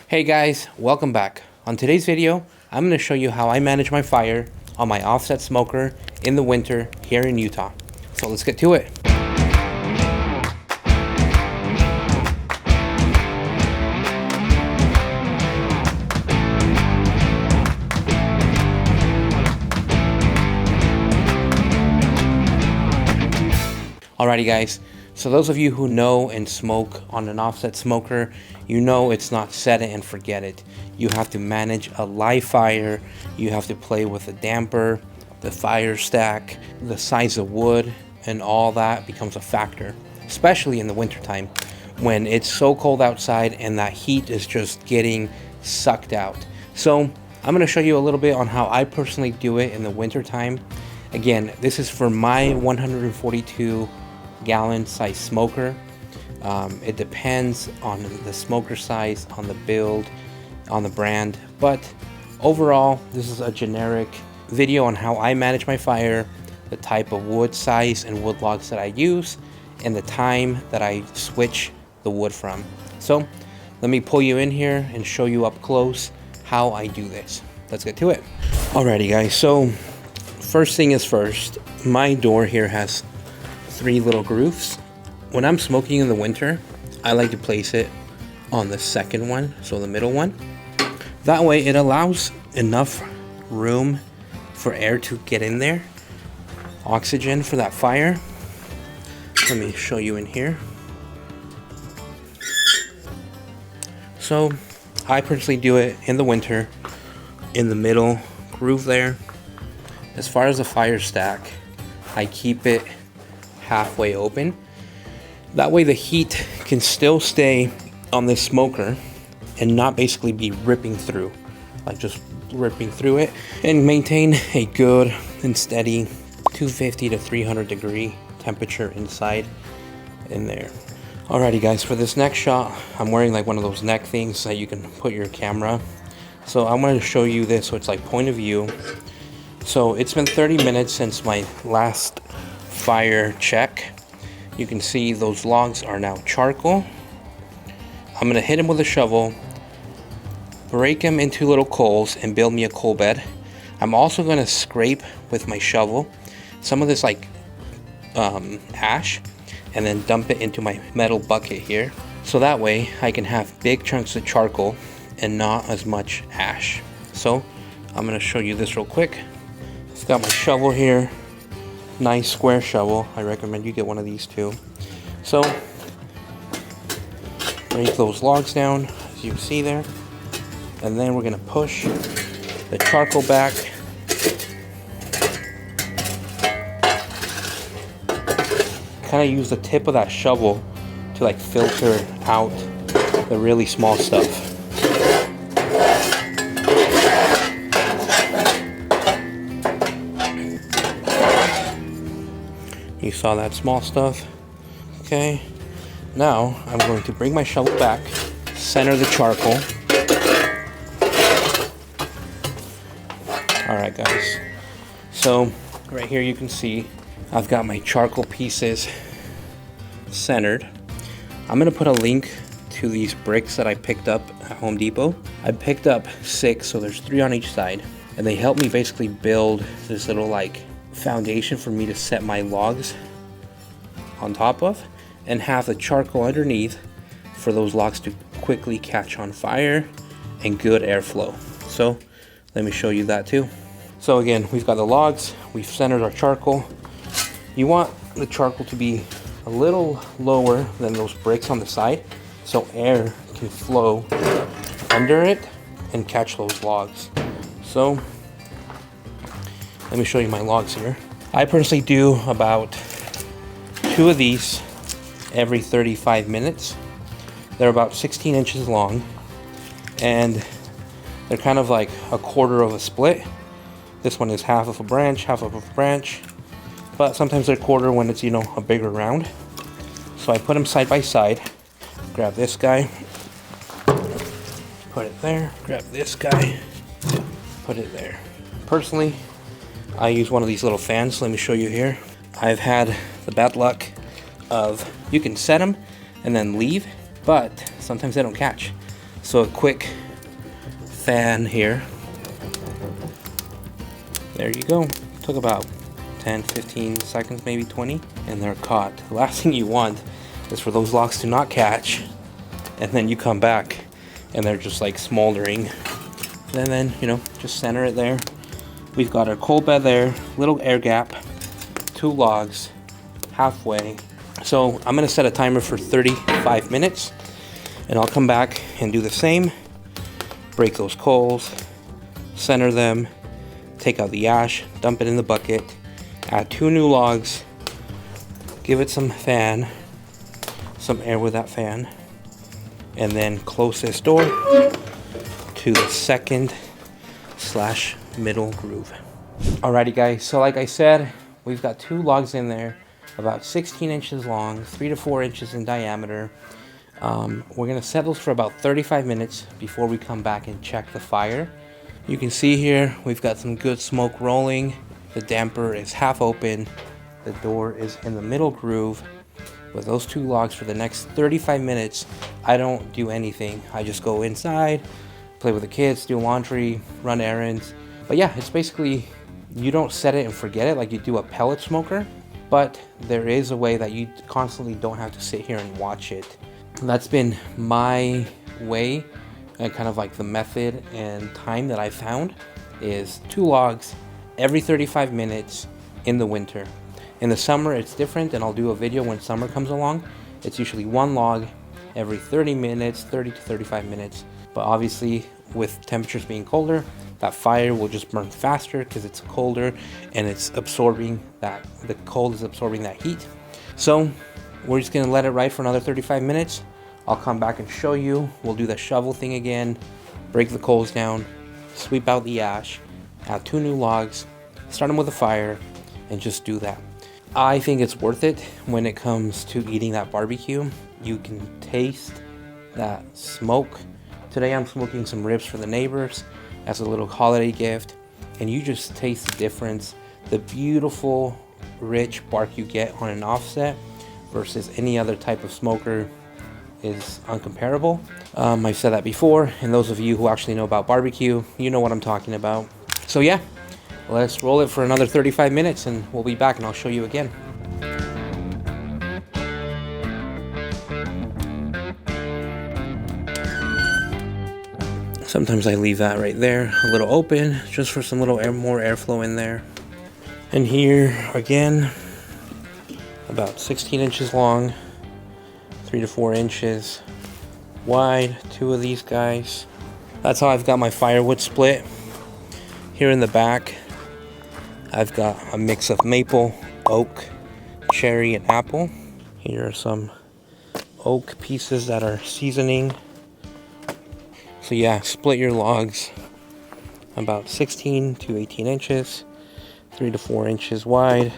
Hey guys, welcome back. On today's video, I'm going to show you how I manage my fire on my offset smoker in the winter here in Utah. So let's get to it. Alrighty guys, so those of you who know and smoke on an offset smoker, you know it's not set it and forget it. You have to manage a live fire, you have to play with the damper, the fire stack, the size of wood, and all that becomes a factor, especially in the wintertime when it's so cold outside and that heat is just getting sucked out. So I'm going to show you a little bit on how I personally do it in the wintertime. Again, this is for my 142 gallon size smoker. It depends on the smoker size, on the build, on the brand, but overall this is a generic video on how I manage my fire, the type of wood size and wood logs that I use, and the time that I switch the wood from. So let me pull you in here and show you up close how I do this. Let's get to it. Alrighty guys, so first thing is first, my door here has 3 little grooves. When I'm smoking in the winter, I like to place it on the second one, so the middle one. That way it allows enough room for air to get in there, oxygen for that fire. Let me show you in here. So I personally do it in the winter in the middle groove there. As far as the fire stack, I keep it halfway open. That way the heat can still stay on this smoker and not basically be ripping through, like just ripping through it, and maintain a good and steady 250 to 300 degree temperature inside in there. Alrighty guys, for this next shot, I'm wearing like one of those neck things that you can put your camera. So I'm going to show you this so it's like point of view. So it's been 30 minutes since my last fire check. You can see those logs are now charcoal. I'm going to hit them with a shovel, break them into little coals, and build me a coal bed. I'm also going to scrape with my shovel some of this like ash and then dump it into my metal bucket here. So that way I can have big chunks of charcoal and not as much ash. So I'm going to show you this real quick. I've got my shovel here. Nice square shovel. I recommend you get one of these too. So break those logs down as you see there, and then we're going to push the charcoal back. Kind of use the tip of that shovel to like filter out the really small stuff. You saw that small stuff. Okay, now I'm going to bring my shovel back, center the charcoal. Alright guys, so right here you can see I've got my charcoal pieces centered. I'm going to put a link to these bricks that I picked up at Home Depot. I picked up 6, so there's 3 on each side, and they help me basically build this little like foundation for me to set my logs on top of, and have the charcoal underneath for those logs to quickly catch on fire and good airflow. So let me show you that too. So again, we've got the logs, we've centered our charcoal. You want the charcoal to be a little lower than those bricks on the side so air can flow under it and catch those logs. So let me show you my logs here. I personally do about 2 of these every 35 minutes. They're about 16 inches long, and they're kind of like a quarter of a split. This one is half of a branch, but sometimes they're quarter when it's, you know, a bigger round. So I put them side by side. Grab this guy, put it there, grab this guy, put it there. Personally, I use one of these little fans. Let me show you here. I've had the bad luck of you can set them and then leave, but sometimes they don't catch. So a quick fan here. There you go. Took about 10, 15 seconds, maybe 20, and they're caught. The last thing you want is for those logs to not catch, and then you come back and they're just like smoldering. And then, you know, just center it there. We've got our coal bed there, little air gap, 2 logs, halfway. So I'm gonna set a timer for 35 minutes, and I'll come back and do the same. Break those coals, center them, take out the ash, dump it in the bucket, add 2 new logs, give it some fan, some air with that fan, and then close this door to the second / middle groove. Alrighty guys, so like I said, we've got 2 logs in there, about 16 inches long, 3 to 4 inches in diameter. We're gonna set those for about 35 minutes before we come back and check the fire. You can see here, we've got some good smoke rolling. The damper is half open. The door is in the middle groove. With those 2 logs for the next 35 minutes, I don't do anything. I just go inside, play with the kids, do laundry, run errands. But yeah, it's basically, you don't set it and forget it like you do a pellet smoker, but there is a way that you constantly don't have to sit here and watch it. That's been my way, and kind of like the method and time that I found is 2 logs every 35 minutes in the winter. In the summer it's different, and I'll do a video when summer comes along. It's usually 1 log every 30 minutes, 30 to 35 minutes. But obviously with temperatures being colder, that fire will just burn faster because it's colder and it's absorbing that, the cold is absorbing that heat. So we're just gonna let it ride for another 35 minutes. I'll come back and show you. We'll do the shovel thing again, break the coals down, sweep out the ash, add 2 new logs, start them with a fire, and just do that. I think it's worth it when it comes to eating that barbecue. You can taste that smoke. Today I'm smoking some ribs for the neighbors as a little holiday gift, and you just taste the difference. The beautiful, rich bark you get on an offset versus any other type of smoker is uncomparable. I've said that before, and those of you who actually know about barbecue, you know what I'm talking about. So yeah, let's roll it for another 35 minutes and we'll be back and I'll show you again. Sometimes I leave that right there a little open just for some little more airflow in there. And here again, about 16 inches long, 3 to 4 inches wide, 2 of these guys. That's how I've got my firewood split. Here in the back, I've got a mix of maple, oak, cherry, and apple. Here are some oak pieces that are seasoning. So yeah, split your logs about 16 to 18 inches, 3 to 4 inches wide,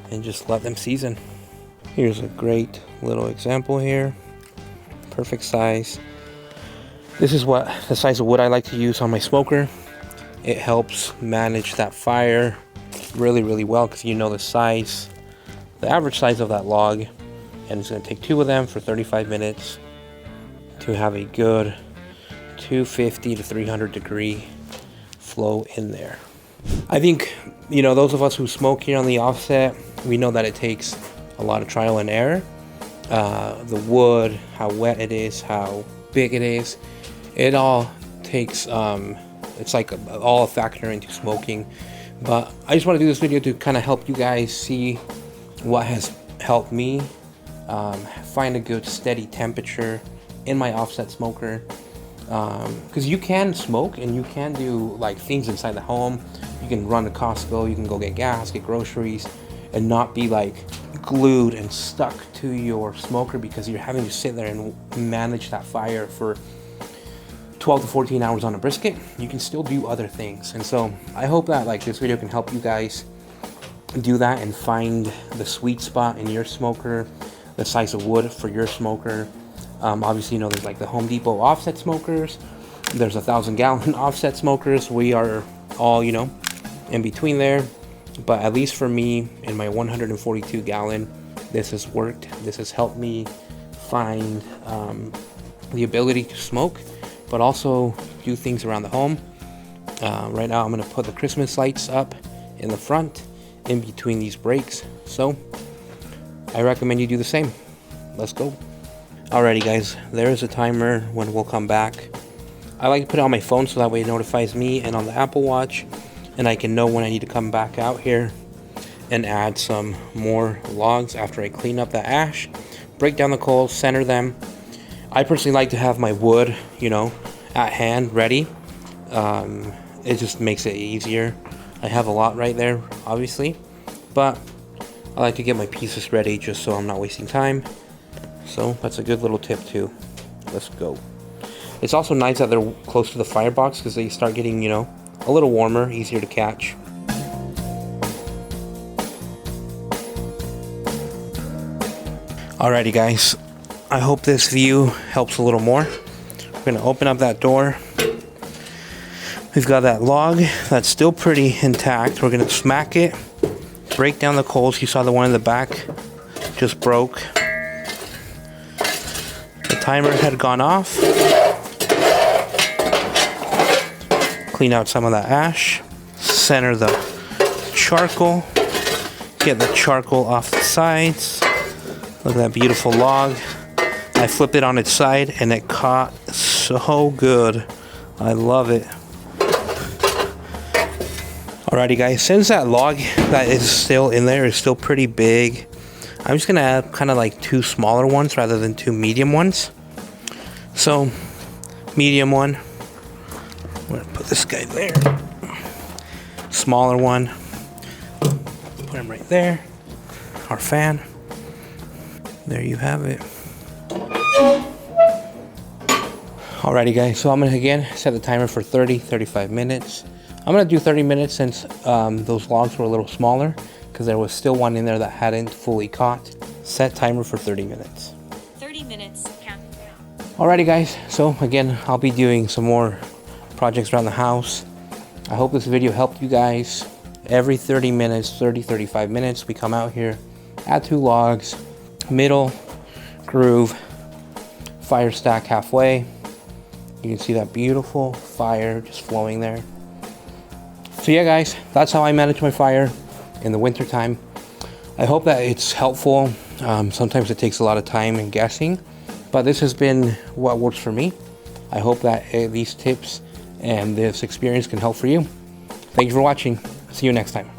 and just let them season. Here's a great little example here. Perfect size. This is what the size of wood I like to use on my smoker. It helps manage that fire really, really well because you know the size, the average size of that log, and it's going to take 2 of them for 35 minutes to have a good 250 to 300 degree flow in there. I think, you know, those of us who smoke here on the offset, we know that it takes a lot of trial and error. The wood, how wet it is, how big it is, it all takes it's like all a factor into smoking. But I just want to do this video to kind of help you guys see what has helped me find a good steady temperature in my offset smoker, because you can smoke and you can do like things inside the home. You can run to Costco, you can go get gas, get groceries, and not be like glued and stuck to your smoker because you're having to sit there and manage that fire for 12 to 14 hours on a brisket. You can still do other things. And so I hope that like this video can help you guys do that and find the sweet spot in your smoker, the size of wood for your smoker. Obviously, you know, there's like the Home Depot offset smokers, there's 1,000-gallon offset smokers. We are all, you know, in between there. But at least for me, in my 142 gallon, this has worked. This has helped me find the ability to smoke, but also do things around the home. Right now I'm going to put the Christmas lights up in the front in between these breaks, so I recommend you do the same. Let's go. Alrighty guys, there's a timer when we'll come back. I like to put it on my phone so that way it notifies me, and on the Apple Watch, and I can know when I need to come back out here and add some more logs after I clean up the ash, break down the coals, center them. I personally like to have my wood, you know, at hand, ready. It just makes it easier. I have a lot right there, obviously, but I like to get my pieces ready just so I'm not wasting time. So that's a good little tip too. Let's go. It's also nice that they're close to the firebox because they start getting, you know, a little warmer, easier to catch. Alrighty guys, I hope this view helps a little more. We're gonna open up that door. We've got that log that's still pretty intact. We're gonna smack it, break down the coals. You saw the one in the back just broke. The timer had gone off. Clean out some of that ash. Center the charcoal. Get the charcoal off the sides. Look at that beautiful log. I flipped it on its side and it caught so good. I love it. Alrighty guys, since that log that is still in there is still pretty big, I'm just gonna add kind of like 2 smaller ones rather than 2 medium ones. So, medium one, I'm gonna put this guy there. Smaller one, put him right there. Our fan. There you have it. Alrighty guys, so I'm gonna again set the timer for 35 minutes. I'm gonna do 30 minutes since those logs were a little smaller because there was still one in there that hadn't fully caught. Set timer for 30 minutes. 30 minutes, counting down. Alrighty guys, so again, I'll be doing some more projects around the house. I hope this video helped you guys. Every 30 minutes, 35 minutes, we come out here, add 2 logs, middle, groove, fire stack halfway. You can see that beautiful fire just flowing there. So yeah guys, that's how I manage my fire in the winter time. I hope that it's helpful. Sometimes it takes a lot of time and guessing, but this has been what works for me. I hope that these tips and this experience can help for you. Thank you for watching. See you next time.